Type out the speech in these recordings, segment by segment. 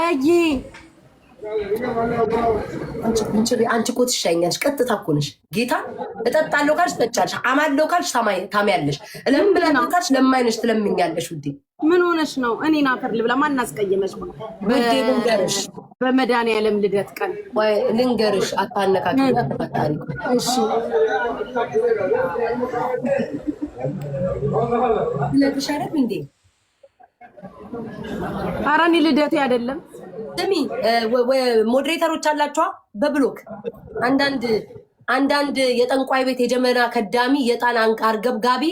ወይ አንቺ እኮ ትሻኛለሽ። ቀጥታ እኮ ነሽ። ጌታ እጠጣለሁ ካልሽ ትጠጫለሽ፣ አማለሁ ካልሽ ታሚያለሽ፣ እለምናለሁ ካልሽ ለማይነሽ ትለምኛለሽ። ውዴ ምን ሆነሽ ነው? እኔን አፈር ልብላ። ማን አስቀየመሽ? ውዴ ልንገርሽ፣ በመድኃኒዓለም ልደት ቀን ወይ ልንገርሽ፣ አታነካኪኝ። አታሪ እሺ ልነግርሽ አይደል እንዴ? ኧረ እኔ ልደቴ አይደለም። ስሚ ሞዴሬተሮች አላችኋ በብሎክ አንዳንድ የጠንቋይ ቤት የጀመና ከዳሚ የጣን አንቃር ገብጋቢ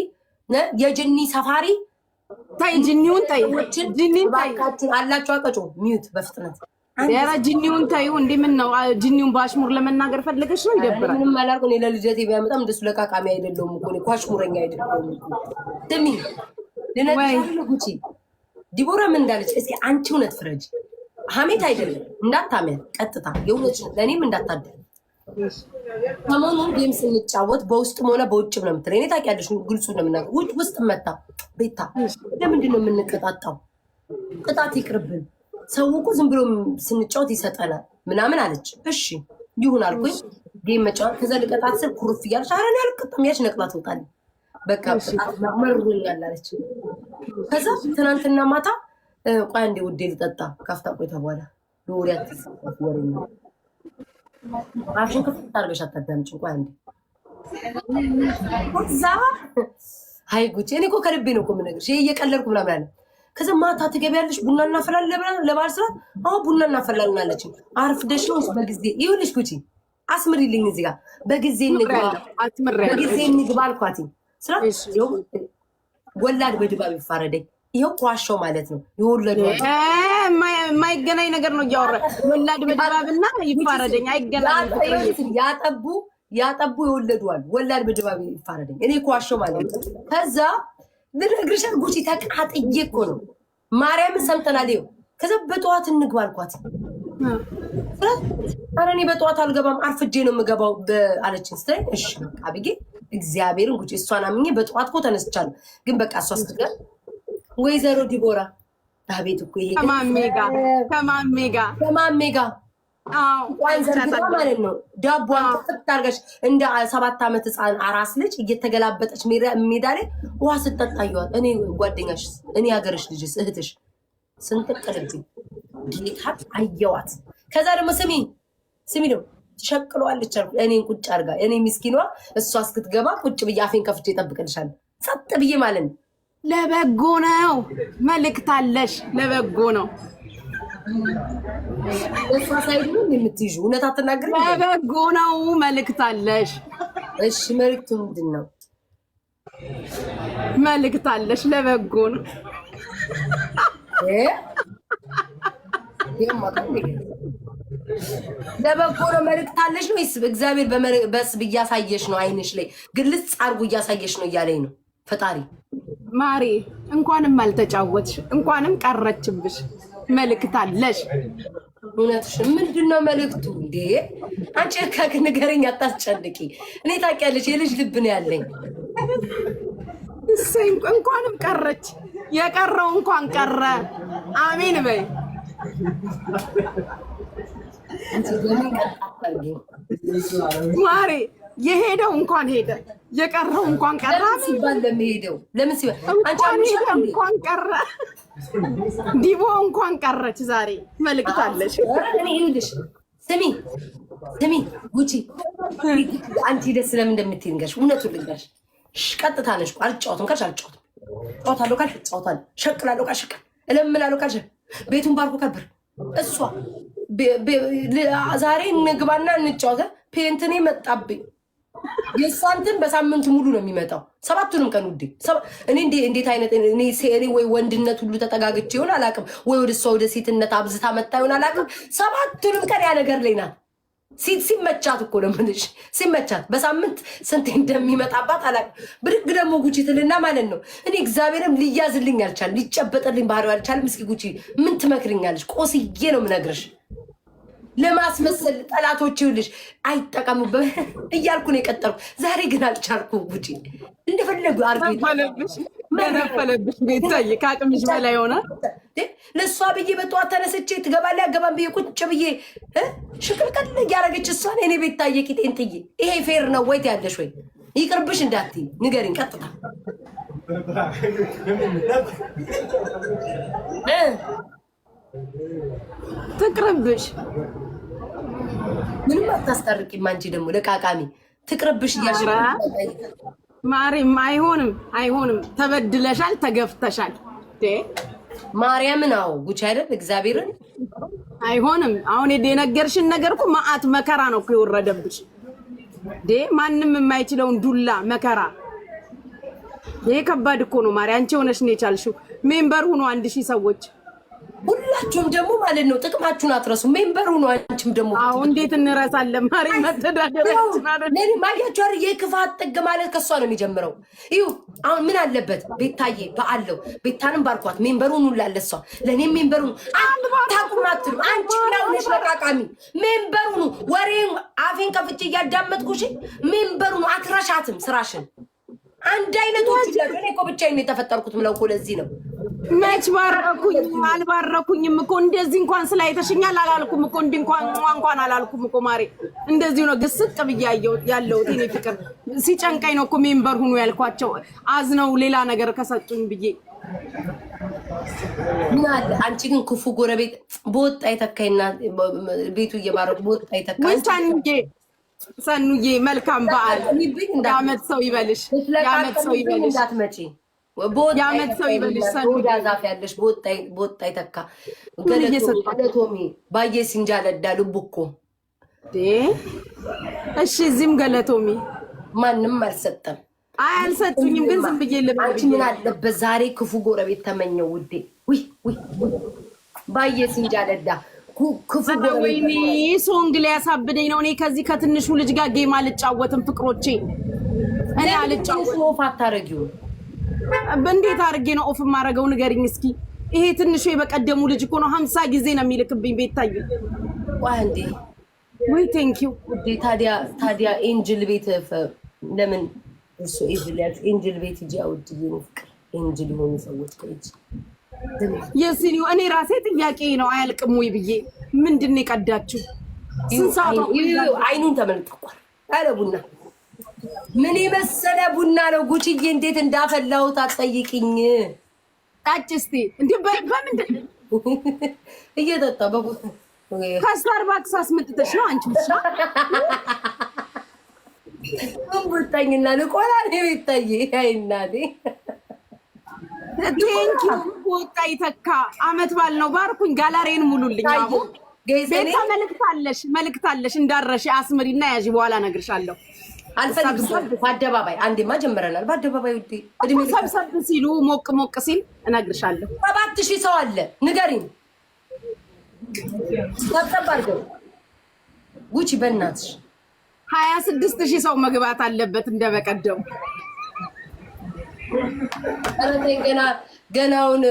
የጅኒ ሰፋሪ ታይ ጅኒውን ታይ ጅኒውን ታይ አላችሁ አቀጮ ሚዩት በፍጥነት ያ ጅኒውን ታዩ እንዴ ምን ነው ጅኒውን ባሽሙር ለመናገር ፈልገሽ ነው? ይደብራል። ምንም አላልኩ እኔ ለልደቴ ቢያመጣም እንደሱ ለቃቃሚ አይደለም እኮ እኔ ኳሽሙረኛ አይደለም። ስሚ ለነገር ጉቺ ዲቦራ ምን እንዳለች እስኪ አንቺ እውነት ፍረጅ። ሀሜት አይደለም እንዳታመን ቀጥታ የእውነት ለእኔም እንዳታደል። ሰሞኑን ጌም ስንጫወት በውስጥም ሆነ በውጭም ነው የምትለኝ። እኔ ታውቂያለሽ ግልጹ ነው የምናገር። ውስጥ መታ ቤታ ለምንድን ነው የምንቀጣጣው? ቅጣት ይቅርብን። ሰው እኮ ዝም ብሎ ስንጫወት ይሰጠናል ምናምን አለች። እሺ ይሁን አልኩኝ። ጌም መጫወት ከዛ ልቀጣት ስል ኩርፍ እያለች ኧረ እኔ አልቀጣም ያች ነቅላት ትወጣለች። በቃ መሩኛል አለች። ከዛ ትናንትና ማታ ቆይ አንዴ ውዴ ልጠጣ ካፍታ ቆይታ በኋላ ለወሪያት ወሬ ነው አሽን ከፍታ አድርገሽ አታዳምጪኝ። ቆይ አንዴ ከዛ አይ ጉቺ እኔ እኮ ከልቤ ነው እኮ የምነግርሽ። ይሄ እየቀለድኩ ምናምን አለ። ከዛ ማታ ትገቢያለሽ ቡና እናፈላለን ለባህር ስራ አሁን ቡና እናፈላለን አለችኝ። አርፍደሽ ነው በጊዜ ይኸውልሽ ጉቺ አስምሪልኝ እዚህ ጋር በጊዜ እንግባ በጊዜ እንግባ አልኳት። ስራ ወላድ በድባብ ይፋረደኝ። ይሄው ቋሻው ማለት ነው የወለዱ የማይገናኝ ነገር ነው እያወራ ወላድ በድባብና ይፋረደኝ አይገናኝም። ያጠቡ ይወለዱዋል። ወላድ በድባብ ይፋረደኝ እኔ ቋሻው ማለት ነው። ከዛ ልነግርሽ ጉቺ ተቃጥዬ እኮ ነው ማርያምን ሰምተናል። ይኸው ከዛ በጠዋት እንግባ አልኳት። ኧረ እኔ በጠዋት አልገባም አርፍጄ ነው የምገባው አለችኝ ስትለኝ እሺ አብጌ እግዚአብሔርን ጉቺ እሷን አምኜ በጠዋት እኮ ተነስቻለሁ። ግን በቃ እሷ ስትገባ ወይዘሮ ዲቦራ አቤት እኮ ይሄ ከማሜ ጋር ማለት ነው። ዳቧን ጥፍት አድርገሽ እንደ 7 ዓመት ህፃን አራስ ልጅ እየተገላበጠች ሜዳ ላይ ውሃ ስጠጣየዋል። እኔ ጓደኛሽ እኔ ሀገርሽ ልጅስ እህትሽ ስንጥቅልብኝ ጌታት አየዋት። ከዛ ደግሞ ስሚ ደግሞ ትሸቅለዋለች አልኩ እኔን ቁጭ አድርጋ እኔ ምስኪኗ እሷ እስክትገባ ቁጭ ብዬ አፌን ከፍቼ እጠብቅልሻለሁ ጸጥ ብዬ ማለት ነው። ለበጎ ነው መልእክት አለሽ። ለበጎ ነው እሷ ሳይድ ነው የምትይዥው። እውነት አትናገሪ። ለበጎ ነው መልእክት አለሽ። እሺ መልእክቱ ምንድን ነው? መልእክት አለሽ። ለበጎ ነው ለበጎ ነው መልእክት አለሽ ነው ወይስ እግዚአብሔር በስብ እያሳየሽ ነው? አይንሽ ላይ ግልጽ አድርጎ እያሳየሽ ነው እያለኝ ነው ፈጣሪ። ማሪ እንኳንም አልተጫወትሽ እንኳንም ቀረችብሽ። መልእክት አለሽ። እውነትሽን ምንድን ነው መልእክቱ? እንዴ አንቺ ንገረኝ፣ አታስጨንቂ። እኔ ታውቂያለሽ የልጅ ልብ ነው ያለኝ። እሰይ እንኳንም ቀረች። የቀረው እንኳን ቀረ። አሜን በይ። ማሪ የሄደው እንኳን ሄደ፣ የቀረው እንኳን ቀረ ሲባል ለሚሄደው ለምን ሲባል እንኳን ቀረ። ዲቦ እንኳን ቀረች። ዛሬ መልእክት አለሽ። እኔ ይኸውልሽ ስሚ ጉቺ አንቺ ደስ ለምን እንደምትይ ንገርሽ። እውነቱን ልንገርሽ ቀጥታ ነሽ። አልጫወትም ካልሽ አልጫወትም፣ ጫወታለሁ ካልሽ ጫወታለሁ፣ ሸቅላለሁ ካልሽ ሸቅል፣ እለምላለሁ ካልሽ ቤቱን ባርኮ ከብር እሷ ዛሬ እንግባና እንጫወተ ፔንትኔ መጣብኝ። የሳንትን በሳምንቱ ሙሉ ነው የሚመጣው 7ቱንም ቀን ውዴ። እኔ እንዴት አይነት እኔ ወይ ወንድነት ሁሉ ተጠጋግቼ ይሆን አላውቅም፣ ወይ ወደ እሷ ወደ ሴትነት አብዝታ መጣ ይሆን አላውቅም። 7ቱንም ቀን ያ ነገር ላይ ናት። ሲመቻት እኮ ነው የምልሽ፣ ሲመቻት በሳምንት ስንቴ እንደሚመጣባት አላውቅም። ብድግ ደግሞ ጉቺ ትልና ማለት ነው እኔ እግዚአብሔርም ሊያዝልኝ አልቻልም፣ ሊጨበጠልኝ ባህሪው አልቻልም። እስኪ ጉቺ ምን ትመክርኛለሽ? ቆስዬ ነው የምነግርሽ። ለማስመሰል ጠላቶች ይኸውልሽ አይጠቀሙበት እያልኩ ነው የቀጠርኩ። ዛሬ ግን አልቻልኩም። ጉቺ እንደፈለጉ አርጉ ገነፈለብሽ ቤታዬ ካቅምሽ በላይ ሆነ። ለእሷ ብዬ በጠዋት ተነስቼ ትገባለህ አገባም ብዬ ቁጭ ብዬ ሽቅልቅል እያደረገች እሷን እኔ ቤታዬ ቂጤን ጥዬ ይሄ ፌር ነው ወይ ትያለሽ ወይ? ይቅርብሽ እንዳትዪ ንገሪኝ ቀጥታ። ትቅርብሽ ምንም አታስጠርቂም አንቺ ደግሞ ለቃቃሚ ትቅርብሽ እያልሽ ማሪም አይሆንም። ተበድለሻል፣ ተገፍተሻል። ማርያምን አዎ ጉቺ አይደል እግዚአብሔርን አይሆንም። አሁን የነገርሽን ነገር እኮ መዓት መከራ ነው እኮ የወረደብሽ። ማንም የማይችለውን ዱላ መከራ። ይሄ ከባድ እኮ ነው ማርያም። አንቺ ሆነሽ ነው የቻልሽው። ሜምበር ሁኑ 1000 ሰዎች ሁላችሁም ደግሞ ማለት ነው ጥቅማችሁን አትረሱ። ሜምበር ሁኑ አንቺም ደግሞ። አዎ እንዴት እንረሳለን ማርያም። መተዳደራችን አይደል ማያችሁ አይደል? የክፋት ጥግ ማለት ከሷ ነው የሚጀምረው። ይሁ አሁን ምን አለበት ቤታዬ በአለው ቤታንም ባርኳት። ሜምበር ሁኑ ላለሷ ለኔም ሜምበር ሁኑ። ታቁማትሉ አንቺ ነው ነሽ ለቃቃሚ። ሜምበር ሁኑ። ወሬን አፌን ከፍቼ እያዳመጥኩሽ ሜምበር ሁኑ። አትረሻትም ስራሽን። አንድ አይነቶች ይላል። እኔ እኮ ብቻዬን የተፈጠርኩት ምለው እኮ ለዚህ ነው። መች ባረኩኝ አልባረኩኝም እኮ እንደዚህ እንኳን ስላይተሽኛል አላልኩም እኮ እንኳን አላልኩም እኮ ማሬ። እንደዚህ ነው ግስጥ ብዬ ያለሁት እኔ ፍቅር ሲጨንቀኝ ነው እኮ ሜምበር ሁኑ ያልኳቸው። አዝነው ሌላ ነገር ከሰጡኝ ብዬ ምን አለ አንቺ ግን ክፉ ጎረቤት በወጣ የተካይና ቤቱ እየባረኩ በወጣ የተካይ ሰኑዬ መልካም በዓል። ያመት ሰው ይበልሽ፣ ያመት ሰው ይበልሽ። እንዳትመጪ ያመት ሰው ይበልሽ። ሰኑዳ ዛፍ ያለሽ በወጣ ይተካ። ገለቶሚ ባየ ሲንጃለዳ ልቡኮ እሺ። እዚህም ገለቶሚ ማንም አልሰጠም። አልሰጡኝም፣ ግን ዝም ብዬ ልበል። አንቺ ምን አለበት ዛሬ ክፉ ጎረቤት ተመኘው ውዴ። ባየ ሲንጃለዳ ክፉ ወይኔ ሶንግ ሊያሳብደኝ ነው። እኔ ከዚህ ከትንሹ ልጅ ጋር ጌም አልጫወትም ፍቅሮቼ። እኔ አልጫወትም። ኦፍ አታረጊው። እንዴት አድርጌ ነው ኦፍ የማደርገው ንገሪኝ እስኪ። ይሄ ትንሹ የበቀደሙ ልጅ እኮ ነው 50 ጊዜ ነው የሚልክብኝ ቤታዬ። ዋንዴ ወይ ቴንክ ዩ ውዴ። ታዲያ ኤንጅል ቤት ለምን እሱ ኤንጅል ቤት ሂጂ አውጪ። ፍቅር ኤንጅል የሆኑ ሰዎች ከእጅ የሲኒው እኔ ራሴ ጥያቄ ነው አያልቅም ወይ ብዬ። ምንድን ነው የቀዳችሁ? አይኑን ተመልክቷል። አለ ቡና ምን የመሰለ ቡና ነው ጉቺዬ። እንዴት እንዳፈላሁት አትጠይቅኝ። ጣጭ እስቲ እንዴ በምንድን እየጠጣ ከስታርባክስ አስመጥተሽ ነው አንቺ ብቻ? እንቡጣኝና ልቆላ ነው ይታይ። አይ እናቴ ቴንኪ ወጣ ይተካ። አመት ባል ነው ባርኩኝ። ጋላሬን ሙሉልኝ። አሁን ቤታ መልክታለሽ እንዳረሽ አስምሪና ያዢ። በኋላ እነግርሻለሁ። አልፈልግም። በአደባባይ አንዴማ ጀምረናል። በአደባባይ ውዴ እድሜ ሰብሰብ ሲሉ ሞቅ ሲል እነግርሻለሁ። 7000 ሰው አለ ንገሪኝ። ሰብሰብ አድርገው ጉቺ በእናትሽ 26000 ሰው መግባት አለበት እንደበቀደሙ። ገናውን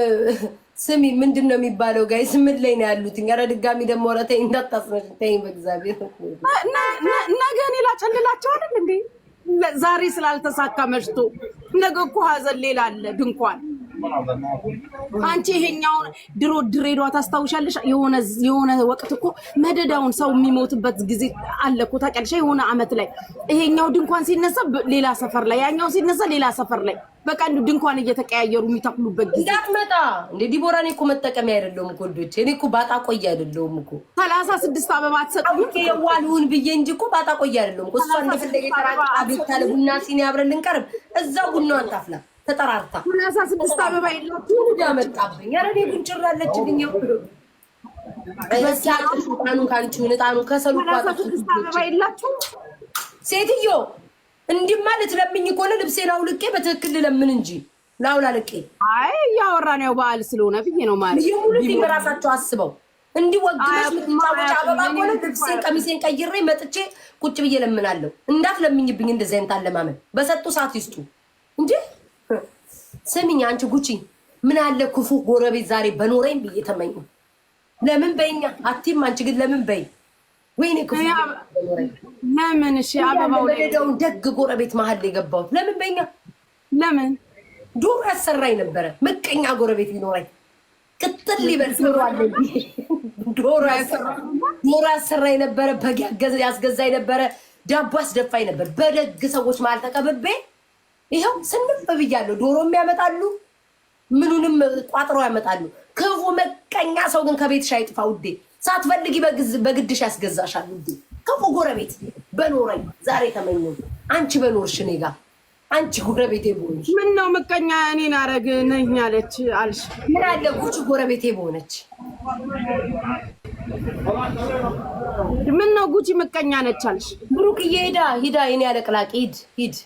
ስሚ ምንድን ነው የሚባለው? ጋይስ ምን ላይ ነው ያሉት? ኧረ ድጋሚ ደግሞ ኧረ ተይ እንዳታስረሽ ተይኝ በእግዚአብሔር። ነገ እኔ ላጨልላቸው አይደል እንዴ? ዛሬ ስላልተሳካ መሽቶ ነገ እኮ ሀዘን ሌላ አለ ድንኳን። አንቺ ይሄኛውን ድሮ ድሬዳዋ ታስታውሻለሽ? የሆነ ወቅት እኮ መደዳውን ሰው የሚሞትበት ጊዜ አለ እኮ ታውቂያለሽ? የሆነ አመት ላይ ይሄኛው ድንኳን ሲነሳ ሌላ ሰፈር ላይ፣ ያኛው ሲነሳ ሌላ ሰፈር ላይ፣ በቃ ድንኳን እየተቀያየሩ የሚተክሉበት ጊዜ። እንዳትመጣ እንዴ ዲቦራ። እኔ እኮ መጠቀሚያ አይደለሁም እኮ ልጆቼ። እኔ እኮ ባጣ ቆያ አይደለሁም እኮ 36 አበባ አትሰጡኝ የዋልሁን ብዬ እንጂ እኮ ባጣ ቆያ አይደለሁም እኮ። እሷ እንደፈለገ ተራጭ አብታ ለቡና ሲኒ አብረን ልንቀርብ እዛው ቡናዋን ታፍላ ተጠራርታ 36 አበባ የላችሁ ያመጣብኝ። ኧረ እኔ ጉንጭራለች ልኝ እጣኑ ካንቺ እጣኑ ከሰሉ 36 አበባ የላችሁ ሴትዮ። እንዲህ ማለት ለምኝ ከሆነ ልብሴን አውልቄ በትክክል ለምን እንጂ ላውላ ልቄ። አይ ያወራን ያው በዓል ስለሆነ ብዬ ነው ማለት ይሁን። በራሳቸው አስበው እንዲህ ወግነሽ ምትጫወቻ አበባ ከሆነ ልብሴን ቀሚሴን ቀይሬ መጥቼ ቁጭ ብዬ ለምናለሁ። እንዳት ለምኝብኝ እንደዚህ አይነት አለማመን። በሰጡ ሰዓት ይስጡ እንጂ። ስሚኝ አንቺ ጉቺ ምን አለ ክፉ ጎረቤት ዛሬ በኖረኝ ብዬ ተመኘ። ለምን በይኛ አቲም አንቺ ግን ለምን በይ? ወይኔ ክፉ ለምን? እሺ አበባው ላይ ደግ ጎረቤት መሀል የገባሁት ለምን በይኛ? ለምን ዶሮ ያሰራኝ ነበረ። ምቀኛ ጎረቤት ይኖረኝ ቅጥል ሊበል ዶሮ አለኝ። ዶሮ ያሰራኝ ነበረ። በግ ያስገዛኝ ነበረ። ዳቦ አስደፋኝ ነበር። በደግ ሰዎች ማለት ተቀብቤ ይኸው ስንፍ ብያለሁ። ዶሮም ያመጣሉ፣ ምኑንም ቋጥሮ ያመጣሉ። ክፉ መቀኛ ሰው ግን ከቤትሽ አይጥፋ ውዴ። ሳትፈልጊ በግድሽ ያስገዛሻል ውዴ። ክፉ ጎረቤት በኖረኝ ዛሬ ተመኘሁ። አንቺ በኖርሽ እኔ ጋር አንቺ ጎረቤቴ በሆነች ምን ነው ምቀኛ እኔን አረግ ነኝ አለች አልሽ። ምን አለ ጉቺ ጎረቤቴ በሆነች። ምን ነው ጉቺ ምቀኛ ነች አልሽ። ብሩክዬ ሂዳ የኔ አለቅላቂ ሂድ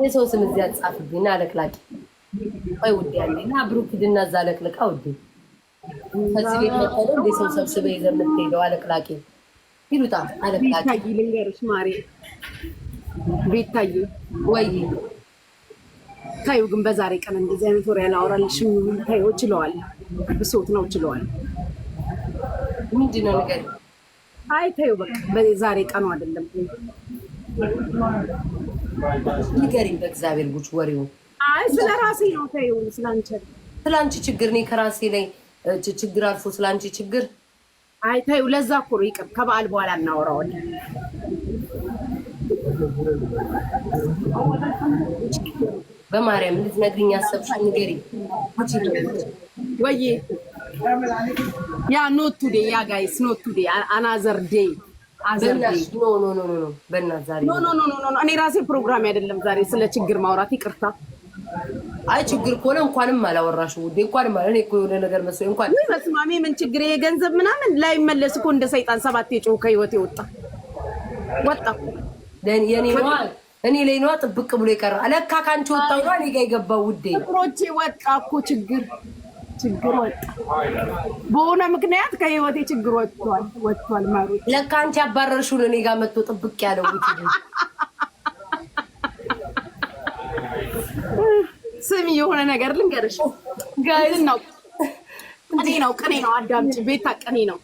የሰው ስም እዚያ ጻፍብኝ እና አለቅላቂ ቆይ ውዴ ያለኝ እና ብሩክ ሂድና እዛ አለቅልቃ ውዴ። ከዚህ ቤት መጥተው እንደ ሰው ሰብስበ ይዘህ የምትሄደው አለቅላቂ ይሉታ አለቅላቂ ቤታዬ ልንገርሽ ማሬ ቤታዬ ወይ ታዩ ግን በዛሬ ቀን እንደዚህ አይነት ወሬ አላወራልሽም። ታዩ እችለዋለሁ፣ ብሶት ነው እችለዋለሁ። ምንድን ነው ነገር? አይ ታዩ በቃ በዛሬ ቀኑ አይደለም። ንገሪኝ በእግዚአብሔር ጉች ወሬው። አይ ስለ ራሴ ነው ታዩ፣ ስላንቺ ችግር እኔ ከራሴ ላይ ችግር አልፎ ስላንቺ ችግር። አይ ታዩ ለዛ እኮ ነው ይቅር፣ ከበዓል በኋላ እናወራዋለን። በማርያም ልትነግሪኝ ያሰብሽ ንገሪኝ ወይ ያ ኖት ቱዴ ያ ጋይስ ኖት ቱዴ አናዘር ዴይ እኔ ራሴ ፕሮግራም አይደለም ዛሬ ስለ ችግር ማውራት። ይቅርታ። አይ ችግር ከሆነ እንኳንም አላወራሽ ውዴ። እንኳንም ማለት እኔ እኮ የሆነ ነገር መስሎኝ እንኳን መስማሜ ምን ችግር የገንዘብ ምናምን ላይመለስ እኮ እንደ ሰይጣን ሰባት የጮህ ከህይወት ወጣ እኔ ላይ ነዋ ጥብቅ ብሎ ይቀራ ለካ ካንቺ ወጣው ነው እኔ ጋር የገባው ውዴ። ጥሮቼ ወጣ እኮ ችግር ወጣ በሆነ ምክንያት ከህይወቴ ችግር ወጥቷል ማለት ለካ አንቺ አባረርሽው እኔ ጋር መጥቶ ጥብቅ ያለው ውዴ። ስሚ የሆነ ነገር ልንገርሽ ጋይስ ነው ቅኔ ነው አዳምጪ ቤታ ቅኔ ነው።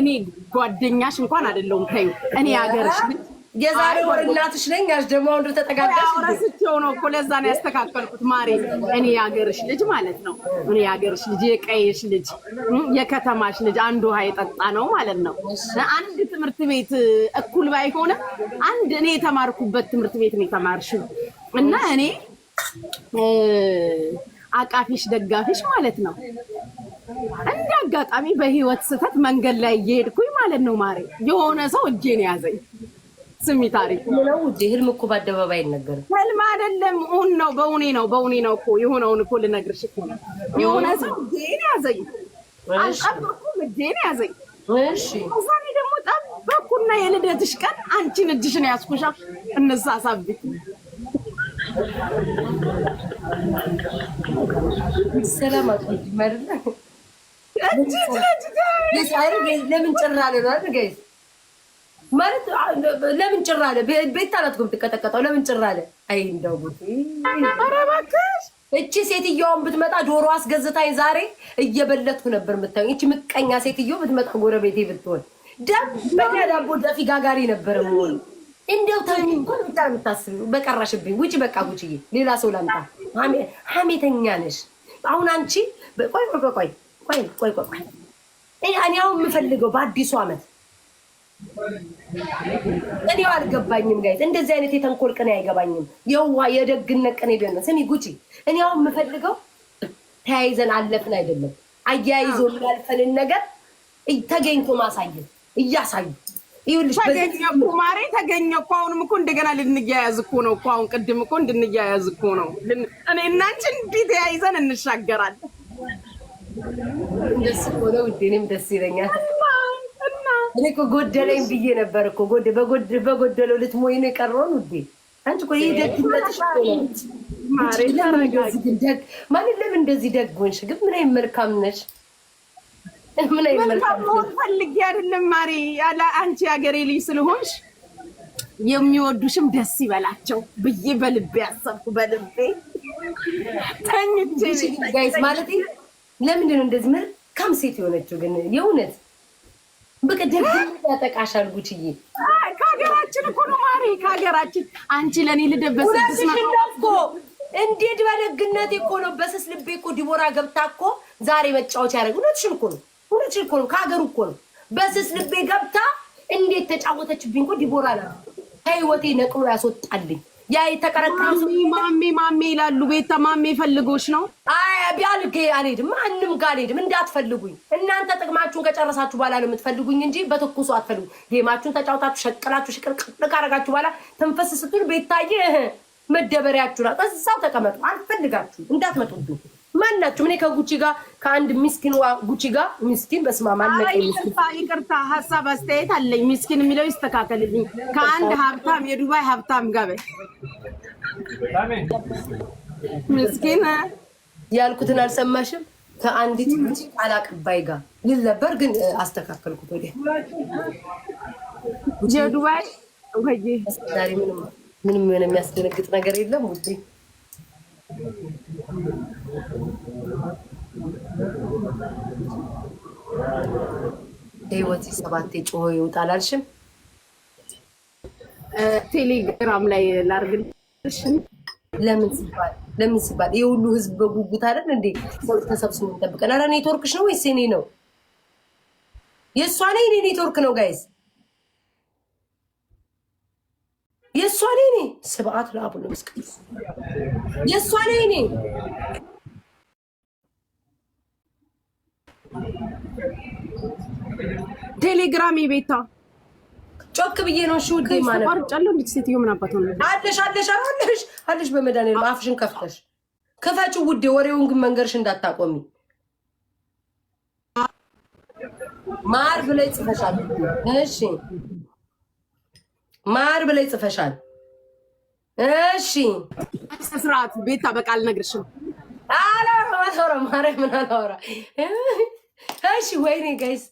እኔ ጓደኛሽ እንኳን አይደለሁም ታዩ እኔ ያገርሽ የዛሬ ወር እናትሽ ነኝ ያሽ ደግሞ አሁን ተጠጋጋሽ ረስቼው ነው እኮ ለዛ ነው ያስተካከልኩት ማሬ። እኔ ያገርሽ ልጅ ማለት ነው። እኔ ያገርሽ ልጅ የቀይሽ ልጅ የከተማሽ ልጅ አንዱ ውሃ የጠጣ ነው ማለት ነው። አንድ ትምህርት ቤት እኩል ባይሆንም አንድ እኔ የተማርኩበት ትምህርት ቤት ነው የተማርሽው እና እኔ አቃፊሽ ደጋፊሽ ማለት ነው። እንደ አጋጣሚ በህይወት ስህተት መንገድ ላይ እየሄድኩኝ ማለት ነው ማሬ የሆነ ሰው እጄን ያዘኝ። ስሚ ታሪክ ነው ውዴ። ህልም እኮ በአደባባይ አይነገርም። ህልም አይደለም እውን ነው በእውኔ ነው እኮ የሆነውን እኮ ልነግርሽ እኮ ነው። የሆነ ሰው እጄን ያዘኝ አልጠበኩም፣ እጄን ያዘኝ። እሺ እዛኔ ደግሞ ጠበኩና የልደትሽ ቀን አንቺን እጅሽን ያስኩሻ እንሳሳብኝ ሰላም አጥቂ ማለት ነው። ለምን ጭራለ ነው ጋይስ ማለት ለምን ጭራለ ቤት ታላትኩም ተቀጠቀጠው ለምን ጭራለ? አይ እንደው ኧረ እባክሽ እቺ ሴትዮዋን ብትመጣ ዶሮ አስገዝታኝ ዛሬ እየበለጥኩ ነበር የምታዩኝ። እቺ ምቀኛ ሴትዮ ብትመጣ ጎረቤቴ ብትሆን ደም ዳቦ ደፊ ጋጋሪ ነበር ሞል እንደው ታኝ እንኳን ብቻ የምታስቢው በቀራሽብኝ። ውጪ በቃ ጉቺዬ፣ ሌላ ሰው ላምጣ። ሀሜተኛ ነሽ። አሁን አንቺ ቆይ እኔ አሁን የምፈልገው በአዲሱ ዓመት እኔው አልገባኝም ጋይስ። እንደዚህ አይነት የተንኮል ቅኔ አይገባኝም። የዋ የደግነት ቅኔ ቢሆን ስሚ ጉቺ፣ እኔ አሁን የምፈልገው ተያይዘን አለፍን አይደለም አያይዞ የሚያልፈንን ነገር ተገኝቶ ማሳየት እያሳዩ ይኸውልሽ። ተገኘ ማሬ ተገኘ እኮ አሁንም እኮ እንደገና ልንያያዝ እኮ ነው እኮ አሁን ቅድም እኮ እንድንያያዝ እኮ ነው። እኔ እና አንቺ እንዲህ ተያይዘን እንሻገራለን። ደስ ብሎ እኔም ደስ ይለኛል። እኔ እኮ ጎደለኝ ብዬ ነበር እኮ በጎደለው ልትሞይ ነው የቀረውን ውዴ። አንቺ እኮ ይሄ ደግነትሽ ማሬ ማለት ለምን እንደዚህ ደግ ሆንሽ ግን? ምን አይነት መልካም ነሽ። ምን አይነት መልካም ሆን ፈልጌ አይደለም ማሬ። ያለ አንቺ ሀገሬ ልጅ ስለሆንሽ የሚወዱሽም ደስ ይበላቸው ብዬ በልቤ ያሰብኩ በልቤ ተኝቼ ጋይስ ማለት ለምንድን ነው እንደዚህ መልካም ሴት የሆነችው ግን የእውነት በቀደም ያጠቃሻል ጉቺዬ። ከሀገራችን እኮ ነው ማሬ፣ ከሀገራችን። አንቺ ለኔ ልደበስ እኮ እንዴት በደግነቴ እኮ ነው በስስ ልቤ እኮ ዲቦራ ገብታ እኮ ዛሬ መጫወት ያደረግ። እውነትሽን እኮ ነው፣ እውነትሽን እኮ ነው። ከሀገሩ እኮ ነው በስስ ልቤ ገብታ እንዴት ተጫወተችብኝ እኮ ዲቦራ ነው። ከህይወቴ ነቅሎ ያስወጣልኝ። ያ የተቀረቀሩ ማሜ ይላሉ። ቤታ ማሜ ፈልጎሽ ነው። አይ ቢያልጌ አልሄድም፣ ማንም ጋር አልሄድም። እንዳትፈልጉኝ እናንተ ጥቅማችሁን ከጨረሳችሁ በኋላ ነው የምትፈልጉኝ እንጂ በትኩሱ አትፈልጉኝ። ጌማችሁን ተጫውታችሁ ሸቅላችሁ ሽቅርቅር ካረጋችሁ በኋላ ትንፈስ ስትሉ ቤታዬ መደበሪያችሁ ናት። እዛው ተቀመጡ። አልፈልጋችሁ፣ እንዳትመጡብኝ ማናችሁም። እኔ ከጉቺ ጋር ከአንድ ሚስኪን ጉቺ ጋር ሚስኪን በስማማለቅ ይቅርታ፣ ሀሳብ አስተያየት አለኝ። ሚስኪን የሚለው ይስተካከልልኝ። ከአንድ ሀብታም የዱባይ ሀብታም ጋር ሚስኪን ያልኩትን አልሰማሽም? ከአንዲት ጉቺ ቃል አቀባይ ጋር ልል ነበር ግን አስተካከልኩት። ወዲያ የዱባይ ወይ ዛሬ ምንም የሚያስደነግጥ ነገር የለም ውዴ። ህይወት ሰባቴ ጮሆ ይውጣል አልሽም? ቴሌግራም ላይ ላርግልሽ። ለምን ሲባል ይሄ ሁሉ ህዝብ በጉጉት አይደል እንዴ ተሰብስቦ ይጠብቀናል። ኧረ ኔትወርክሽ ነው ወይስ የኔ ነው? የእሷ ነው የኔ ኔትወርክ ነው ጋይስ? የእሷ ነው የኔ? ስብዓት ለአቡነ መስቀል የእሷ ነው የኔ? ቴሌግራም ቤታ ጮክ ብዬ ነው። እሺ ውዴ ማለት ቆርጫለሁ። እንዴት ሴትዮ ምን አባቷ ነው? አለሽ በመድኃኒዓለም አፍሽን ከፍተሽ ክፈችው ውዴ። ወሬውን ግን መንገርሽ እንዳታቆሚ። ማር ብለይ ጽፈሻል። እሺ ማር ብለይ ጽፈሻል። እሺ ስርዓት ቤታ በቃ አልነግርሽም። አላወራ ማርያምን አላወራ። እሺ ወይኔ ጋይስ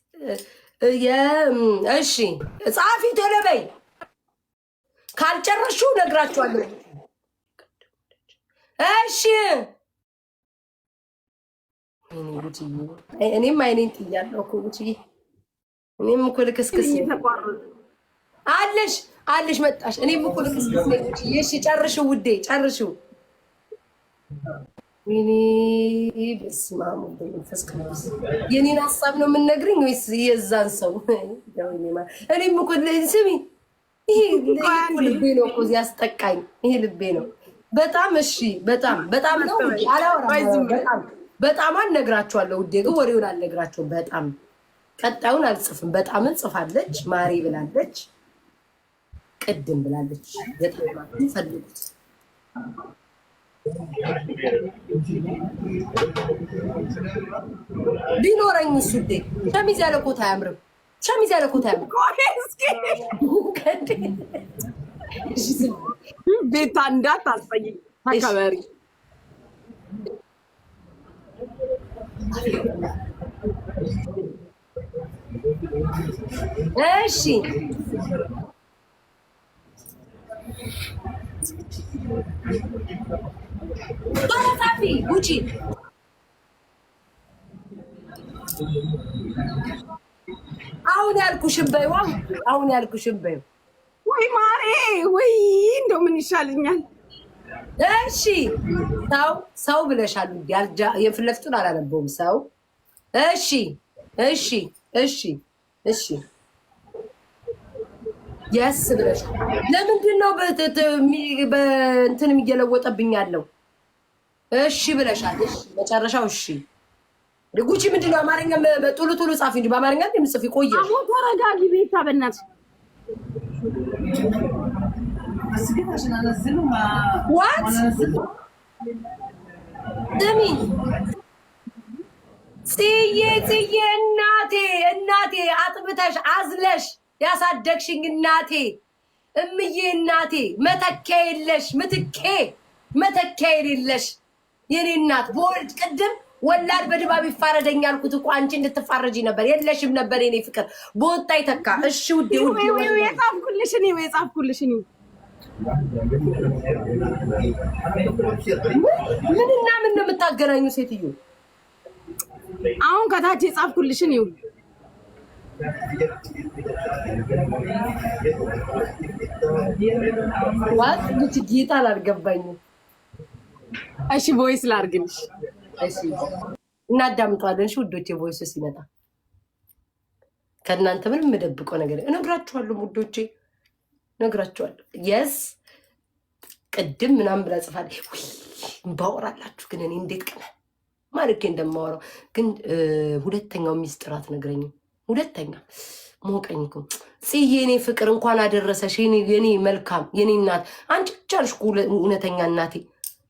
እሺ ጻፊ ቶሎ በይ። ካልጨረስሽው ነግራችኋለሁ። እሺ እኔም አይኔን ጥያለሁ እኮ ጉቺዬ። እኔም እኮ ልክስክስ አለሽ መጣሽ። እኔም እኮ ልክስክስ ነኝ ጉቺዬ። እሺ ጨርሽው ውዴ ጨርሽው። ወይኔ በስመ አብ ወወልድ ወመንፈስ ቅዱስ። የኔን ሀሳብ ነው የምንነግርኝ ወይስ የዛን ሰው? እኔም እኮ ስሚ፣ ይሄ ልቤ ነው እኮ ያስጠቃኝ። ይሄ ልቤ ነው በጣም። እሺ በጣም ነው አላወራም። በጣም አልነግራቸዋለሁ ውዴ፣ ግን ወሬውን አልነግራቸውም። በጣም ቀጣዩን አልጽፍም። በጣምን ጽፋለች፣ ማሪ ብላለች፣ ቅድም ብላለች። የጠማችሁ ፈልጉት። ቢኖረኝ ሱዴ ሸሚዝ ያለ ኮት አያምርም። ሸሚዝ ያለ ኮት አያምርም። ቤታ እንዳታስጠይቅ ተከበሪ። እሺ ጻፊ ጉቺ አሁን ያልኩሽን በይው። ወይ ማሬ ወይ እንደው ምን ይሻልኛል? እሺ ሰው ብለሻል። የፊት ለፊቱን አላነበውም። ሰው እሺ የስ ብለሻል። ለምንድን ነው በእንትን እየለወጠብኝ ያለው? እሺ ብለሻል። እሺ መጨረሻው እሺ። ጉቺ ምንድን ነው አማርኛ ቶሎ ጻፊ እንጂ በአማርኛ እንደምጽፊ ቆየሽ። አሁን ተረጋጊ ቤታ በእናትሽ። ዋት ስሚ ጽዬ እናቴ አጥብተሽ አዝለሽ ያሳደግሽኝ እናቴ እምዬ እናቴ መተኪያ የለሽ መተኪያ የሌለሽ የኔ እናት በወልድ ቅድም ወላድ በድባብ ይፋረደኝ አልኩት እኮ አንቺ እንድትፋረጂ ነበር። የለሽም ነበር የኔ ፍቅር በወጣ ይተካ። እሺ ውዴ የጻፍኩልሽ እኔ ምንና ምን ነው የምታገናኙ ሴትዮ? አሁን ከታች የጻፍኩልሽ እኔ ዋት ልጅ ጌታ አልገባኝም። እሺ ቮይስ ላርግልሽ። እሺ እናዳምጠዋለን። እሺ ውዶቼ ቮይስ ሲመጣ ከእናንተ ምንም የምደብቀው ነገር እነግራችኋለሁ። ውዶቼ እነግራችኋለሁ። የስ ቅድም ምናምን ብላ ጽፋለች። ባወራላችሁ ግን እኔ እንዴት ቀና ማለኬ እንደማወራው ግን ሁለተኛው ሚስጥር አትነግረኝም። ሁለተኛ ሞቀኝ እኮ ጽዬ እኔ ፍቅር እንኳን አደረሰሽ የኔ መልካም የኔ እናት አንቺ ብቻ ነሽ እውነተኛ እናቴ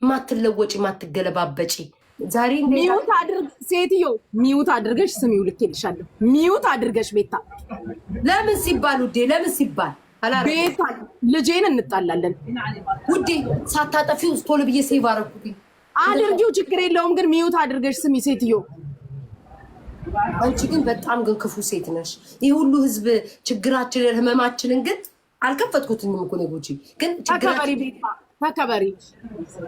ማትለወጪ ማትገለባበጪ። ዛሬ ሚውት አድርግ ሴትዮ፣ ሚውት አድርገሽ ስሚው ልኬልሻለሁ። ሚውት አድርገሽ ቤታ። ለምን ሲባል ውዴ? ለምን ሲባል ቤታ ልጄን እንጣላለን ውዴ። ሳታጠፊው ቶሎ ብዬ ሴቭ አደረኩኝ። አድርጊው ችግር የለውም ግን ሚውት አድርገሽ ስሚ ሴትዮ። አንቺ ግን በጣም ግን ክፉ ሴት ነሽ። ይህ ሁሉ ህዝብ ችግራችንን ህመማችንን ግን አልከፈትኩትኝም እኮ ነው ጉጂ። ግን ተከበሪ ቤታ ተከበሪ።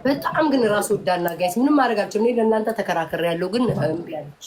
በጣም ግን ራስ ወዳድና ጋይስ ምንም ማድረግ አልችልም። እኔ ለእናንተ ተከራከር ያለው ግን እምቢ አለች።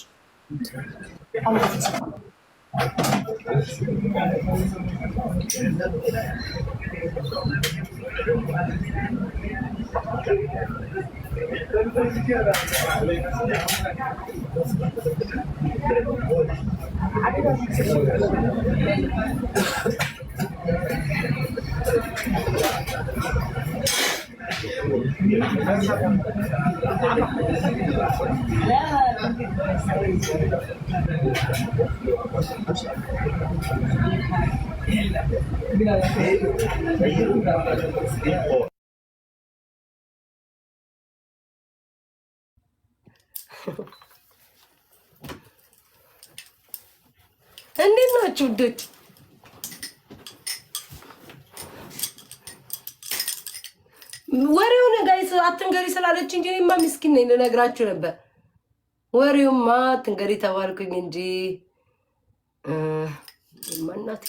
እንዴት ናችሁ ውዶች? ወሬውን ጋይስ አትንገሪ ስላለች እንጂ እኔማ ምስኪን ነኝ ልነግራችሁ ነበር። ወሬውማ አትንገሪ ተባልኩኝ እንጂ ማናት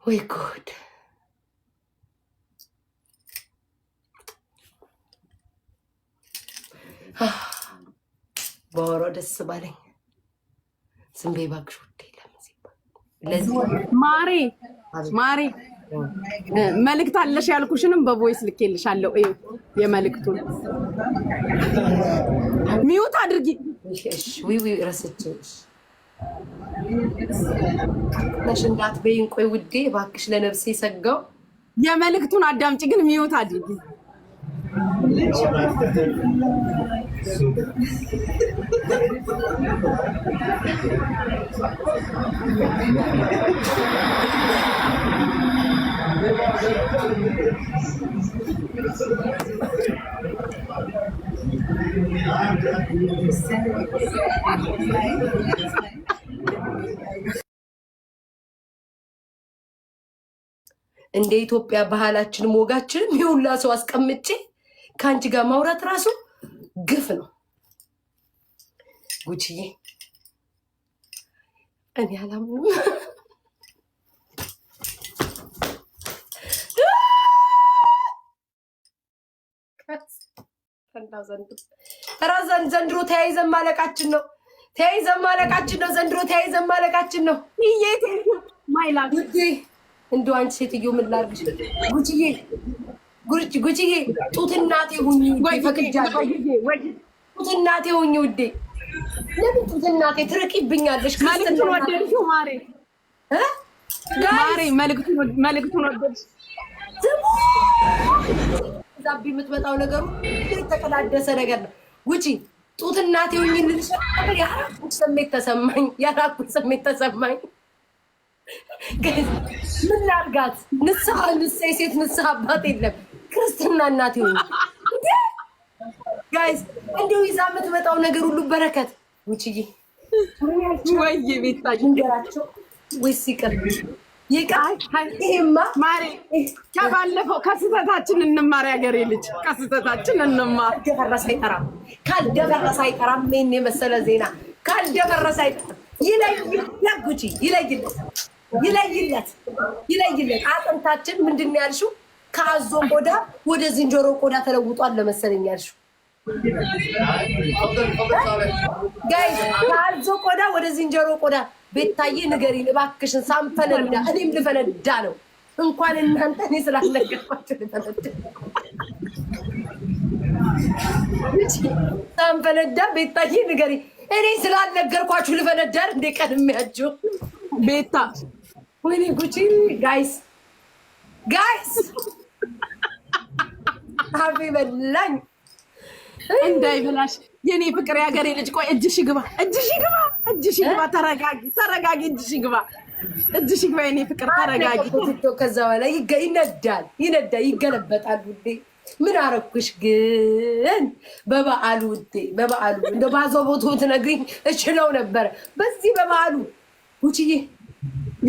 ወይ ጉድ። በወሮ ደስ ባለኝ። ዝም በይ እባክሽ ውዴ። ለምን ሲባል ለዚህ ማሬ ማሬ መልእክት አለሽ ያልኩሽንም በቮይስ ልኬልሻለሁ። እዩ የመልእክቱን ሚውት አድርጊ። እሺ ዊ ረስቼሽ ነሽ እንዳትበይኝ። ቆይ ውዴ እባክሽ ለነፍሴ ሰጋው። የመልእክቱን አዳምጪ ግን ሚውት አድርጊ። እንደ ኢትዮጵያ ባህላችን ሞጋችንም የሁላ ሰው አስቀምጬ ከአንቺ ጋር ማውራት ራሱ ግፍ ነው። ጉቺዬ እኔ አላምንም። ዘንድሮ ተያይዘን ማለቃችን ነው። ተያይዘን ማለቃችን ነው። ዘንድሮ ተያይዘን ማለቃችን ነው። ይሄት ማይላክ ጉቺ እንደው አንቺ ሴትዮ ምን ላድርግሽ? ጉቺዬ ጉቺዬ ጡት እናቴ ሁኚ ፈቅጃለሁ። ጡት እናቴ ሁኚ ውዴ። ለምን ጡት እናቴ ትርቂብኛለሽ? መልዕክቱን ወደድሽው ማሬ? ማሬ መልዕክቱን ወደድሽ? ዛቢ የምትመጣው ነገሩ የተቀዳደሰ ነገር ነው። ጉቺ ጡት እናቴ ሁኚ ልልሽ ነበር። ያራኩት ስሜት ተሰማኝ። ምን ላድርጋት? ንስሐ የሴት ንስሐ አባት የለም። ክርስትና እናቴ ሁኚ ጋይስ። እንዲሁ ይዛ የምትመጣው ነገር ሁሉ በረከት። ጉቺዬ ወይ ቤታ ንገራቸው ወይስ ይቅር? ይሄማ ማሬ ከባለፈው ከስህተታችን እንማር። ያገሬ ልጅ ከስህተታችን እንማር። ካልደፈረሰ አይቀራም። ምን የመሰለ ዜና ካልደፈረሰ አይቀራም። ይለይለት ጉቺ፣ ይለይለት። አጥንታችን ምንድን ነው ያልሽው? ከአዞ ቆዳ ወደ ዝንጀሮ ቆዳ ተለውጧል ለመሰለኝ ያልሽው። ጋይስ ከአዞ ቆዳ ወደ ዝንጀሮ ቆዳ ቤታዬ ንገሪኝ እባክሽን። ሳንፈነዳ እኔም ልፈነዳ ነው። እንኳን እናንተ እኔ ስላልነገርኳችሁ ልፈነዳ ሳንፈነዳ ቤታዬ ንገሪኝ። እኔ ስላልነገርኳችሁ ልፈነዳ እንደ ቀድሜያችሁ ቤታ ወይኔ ጉቺ ጋይስ አፌ በላኝ እንዳይበላሽ የኔ ፍቅር ያገሬ ልጅ። ቆይ እጅሽ ግባ። ተረጋጊ እጅሽ ግባ የኔ ፍቅር ተረጋጊ። ከዛ በኋላ ይነዳል ይገለበጣል። ውዴ ምን አረኩሽ ግን በበዓሉ ውዴ በበዓሉ እንደ ባዞ ቦቶ ትነግሪኝ እችለው ነበረ። በዚህ በበዓሉ ውጪዬ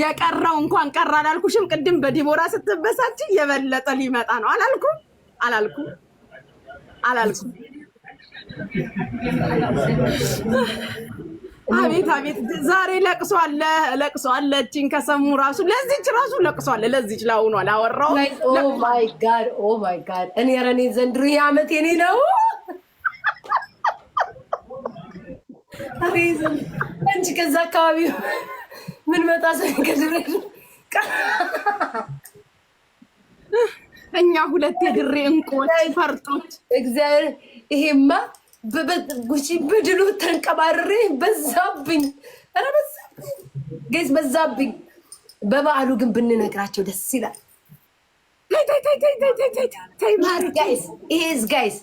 የቀረው እንኳን ቀረ አላልኩሽም? ቅድም በዲቦራ ስትበሳጭ የበለጠ ሊመጣ ነው አላልኩም? አቤት ዛሬ ለቅሶ አለ እቺን ከሰሙ ራሱ ለዚች ራሱ ለቅሶ አለ። ለዚች ላውኗ ላወራው ኦ ማይ ጋድ እኔ ረኔ ዘንድሮ የዓመት የኔ ነው። አንቺ ከዛ አካባቢ ምን መጣ ሰንከድረሽ እኛ ሁለት የድሬ እንቁዎች ፈርጦች እግዚአብሔር ይሄማ ጉቺ በድሎ ተንቀባርሬ በዛብኝ። ኧረ በዛብኝ። በበዓሉ ግን ብንነግራቸው ደስ ይላል። ጋይስ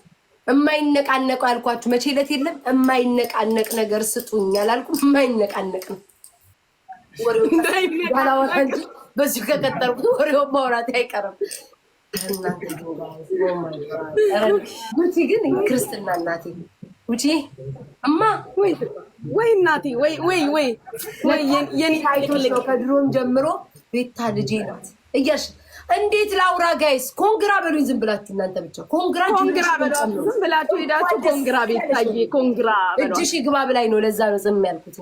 የማይነቃነቀው ያልኳችሁ መቼ ዕለት የለም። የማይነቃነቅ ነገር ስጡኝ አላልኩም? የማይነቃነቅ ነው ባላወራ እንጂ በዚሁ ከቀጠልኩት ወሬው ማውራት አይቀርም። ጉቺ ግን ክርስትና እናቴ ጉቺ እማ ወይ እናቴ ወይ የኔ ከድሮም ጀምሮ ቤታ ልጄ ናት እያልሽ እንዴት ላውራ? ጋይስ ኮንግራ በሉኝ ዝም ብላችሁ እናንተ ብቻ ኮንግራ በሏችሁ ዝም ብላችሁ ሄዳችሁ ኮንግራ ቤታዬ ኮንግራ እጅሽ ግባ ብላኝ ነው። ለዛ ነው ዝም ያልኩት።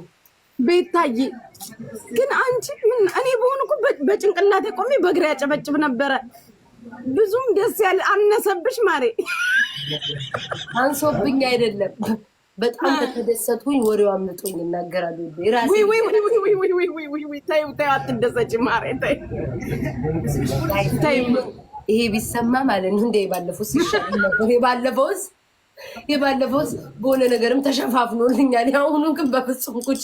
ቤታዬ ግን አንቺ እኔ በሆነ እኮ በጭንቅላቴ ቆሜ በእግሬ ያጨበጭብ ነበረ። ብዙም ደስ ያለ አነሰብሽ ማሬ? አንሶብኝ አይደለም፣ በጣም ከተደሰትኩኝ ወሬው አምጦኝ ይናገራሉ። ራሴ ወይ ታዩ አትደሰች ማሬ ታይ ይሄ ቢሰማ ማለት ነው እንደ ባለፈው ሲሻል ነበር። የባለፈውስ በሆነ ነገርም ተሸፋፍኖልኛል። ያሁኑ ግን በፍጹም ቁጭ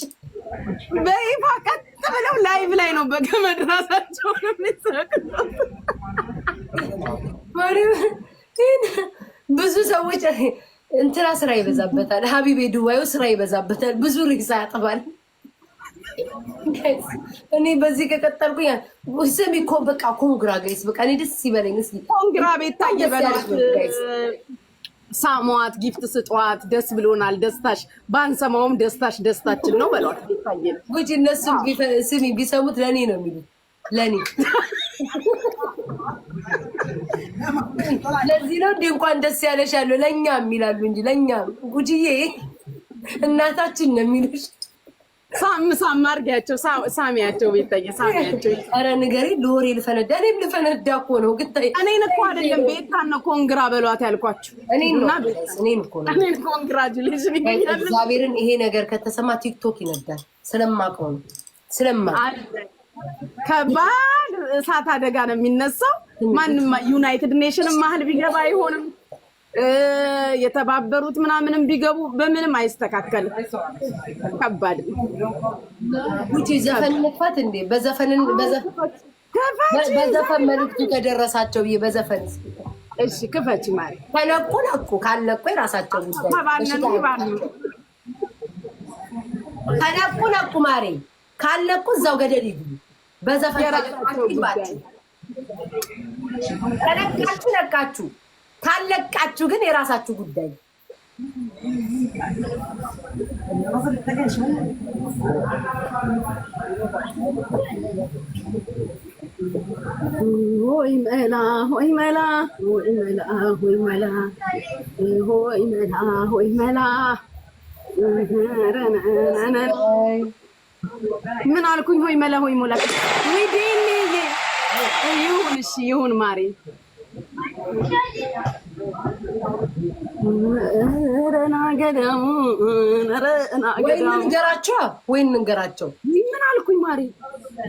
በይፋ ቀጥ ብለው ላይቭ ላይ ነው በገመድ ራሳቸው ነው የሚሰቅሉት። ብዙ ሰዎች እንትና ስራ ይበዛበታል። ሀቢቤ ዱባዩ ስራ ይበዛበታል። ብዙ ሪክሳ ያጠፋል። እኔ በዚህ ከቀጠልኩኝ ስሚ እኮ በቃ ኮንግራ ጋይስ በቃ እኔ ደስ ይበለኝ። እስኪ ኮንግራ ቤታዬ በሏት፣ ሳሟት፣ ጊፍት ስጧት። ደስ ብሎናል። ደስታሽ ባንሰማውም ደስታሽ ደስታችን ነው በሏት ቤታዬ። ጉጂ እነሱም ስሚ ቢሰሙት ለእኔ ነው የሚሉት ለእኔ ለዚህ ነው እንደ እንኳን ደስ ያለሽ ያለው ለእኛ የሚላሉ እንጂ ለእኛ ጉጂዬ እናታችን ነው የሚሉሽ። ሳም አድርጊያቸው፣ ሳሚያቸው ቤታዬ ሳሚያቸው። ኧረ ንገሪ ለወሬ ልፈነዳ። እኔም ልፈነዳ እኮ ነው ግን እኔን እኮ አይደለም ቤታን ነው ኮንግራ በሏት ያልኳችሁ። እኔን እኮ ነው እኔን ኮንግራጁሌሽን ይገኛል። እግዚአብሔርን ይሄ ነገር ከተሰማ ቲክቶክ ይነዳል። ስለማውቀው ነው ከባድ እሳት አደጋ ነው የሚነሳው። ማንም ዩናይትድ ኔሽንም ማህል ቢገባ አይሆንም። የተባበሩት ምናምንም ቢገቡ በምንም አይስተካከልም። ከባድ ጉቺ ዘፈን መጥፋት እንዴ? በዘፈን መልዕክቱ ከደረሳቸው ብዬ በዘፈን እሺ ክፈች ማለት ተነቁ ካልነቁ የራሳቸው ጉዳይ። ተነቁ ማሬ ካልነቁ እዛው ገደል ይግቡ። በዘፈን ተነቃችሁ ነቃችሁ ካለቃችሁ ግን የራሳችሁ ጉዳይ። ሆይ መላ ሆይ መላ ሆይ መላ ሆይ መላ ሆይ መላ ሆይ መላ ምን አልኩኝ? ሆይ መላ ሆይ ሞላ ይሁን። እሺ ይሁን ማሬ ወይ እንንገራቸው። ምን አልኩኝ ማሪ?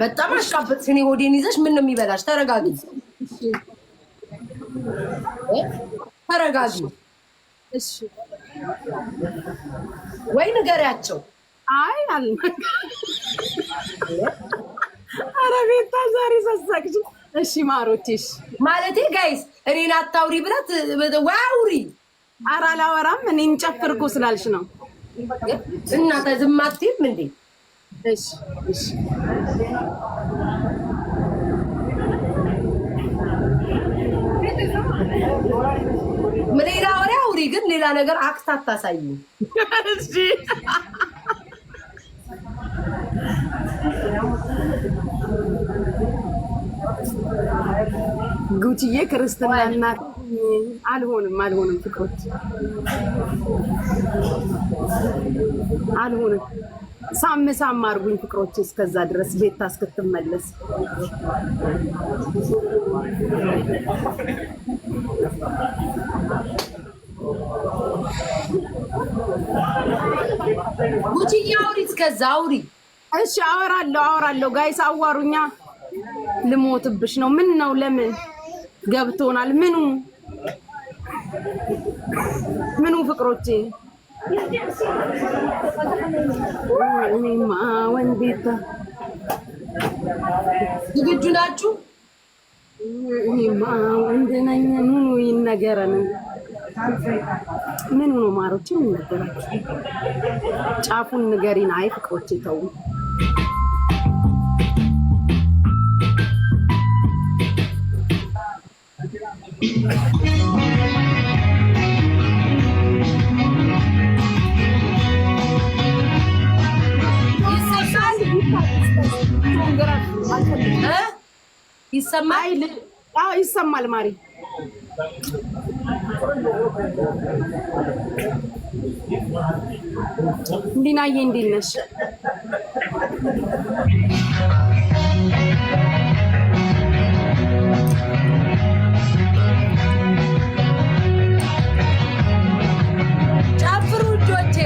በጣም አሽቃበጥሽ። እኔ ሆዴን ይዘሽ ምን ነው የሚበላሽ? ተረጋጊ፣ ተረጋጊ። እሺ ወይ ንገሪያቸው። አይ ኧረ ቤታ ዛሬ ሰሳቅሽ። እሺ ማሮቼሽ ማለቴ ጋይስ እኔን አታውሪ ብላት ወይ አውሪ። ኧረ አላወራም። እኔን ጨፍር እኮ ስላልሽ ነው። እና ዝም አትይም እንዴ? እሺ እሺ ሌላ ወሬ አውሪ፣ ግን ሌላ ነገር አክት አታሳይ። እሺ ጉቺዬ ክርስትና እናት አልሆንም ፍቅሮች አልሆንም። ሳም አድርጉኝ ፍቅሮች እስከዛ ድረስ ቤታ እስክትመለስ። ጉቺዬ አውሪ፣ እስከዛ አውሪ። እሺ አወራለሁ። ጋይስ አዋሩኛ። ልሞትብሽ ነው። ምን ነው? ለምን ገብቶናል? ምኑ ፍቅሮቼ? እኔማ ወንዴታ ዝግጁ ናችሁ? እኔማ ወንድ ነኝ። ምኑ ይነገረን? ምኑ ነው ማሮቼ? ምን ነገራችሁ? ጫፉን ንገሪን። አይ ፍቅሮቼ ተው። ይሰማል ማሪ። እንዲናዬ እንዴት ነሽ? ጨፍሩ እጆቼ።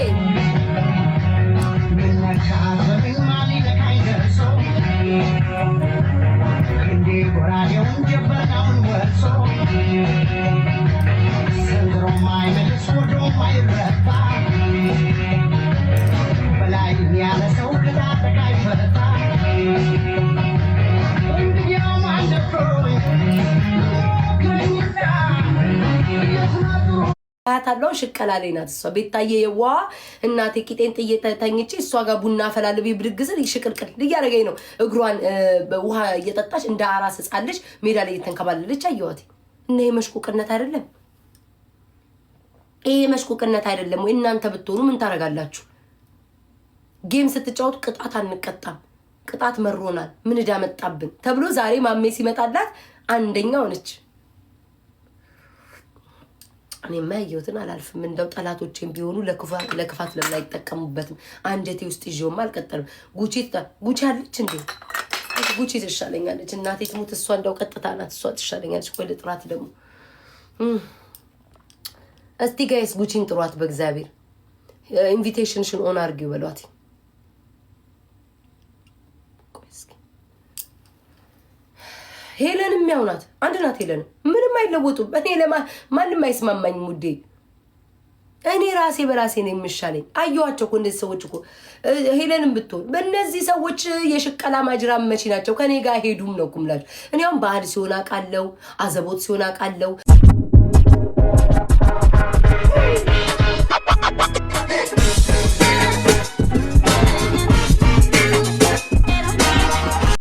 ታለው ሽቀላ ላይ ናት እሷ። ቤታዬ የዋ እናቴ ቂጤን ጥዬ ተኝቼ እሷ ጋር ቡና አፈላለሁ ብድግዝል ይሽቅልቅል እያደረገኝ ነው። እግሯን ውሃ እየጠጣች እንደ አራስ ሕፃን ልጅ ሜዳ ላይ እየተንከባለለች አየኋት። እና የመሽቁቅነት አይደለም? ይሄ መሽቁቅነት አይደለም ወይ? እናንተ ብትሆኑ ምን ታደርጋላችሁ? ጌም ስትጫወቱ ቅጣት አንቀጣም። ቅጣት መሮናል። ምን ዕዳ መጣብን ተብሎ ዛሬ ማሜ ሲመጣላት አንደኛ ሆነች። እኔ ማየሁትን አላልፍም። እንደው ጠላቶቼም ቢሆኑ ለክፋት ለምን አይጠቀሙበትም? አንጀቴ ውስጥ ይዤውማ አልቀጠልም። ጉቺ አለች እንዴ? ጉቺ ትሻለኛለች። እናቴ ትሙት፣ እሷ እንደው ቀጥታ ናት። እሷ ትሻለኛለች። ቆይ ልጥራት ደግሞ። እስቲ ጋይስ ጉቺን ጥሯት በእግዚአብሔር። ኢንቪቴሽንሽን ኦን አድርጊው በሏት። ሄለን የሚያውናት አንድ ናት። ሄለን ምንም አይለወጡም። እኔ ማንም አይስማማኝም ውዴ። እኔ ራሴ በራሴ ነው የሚሻለኝ። አየኋቸው እኮ እንደዚህ ሰዎች እኮ ሄለንም ብትሆን በእነዚህ ሰዎች የሽቀላ ማጅራ መቺ ናቸው። ከኔ ጋር ሄዱም ነው ኩምላችሁ። እኔ አሁን ባህል ሲሆን አውቃለሁ፣ አዘቦት ሲሆን አውቃለሁ።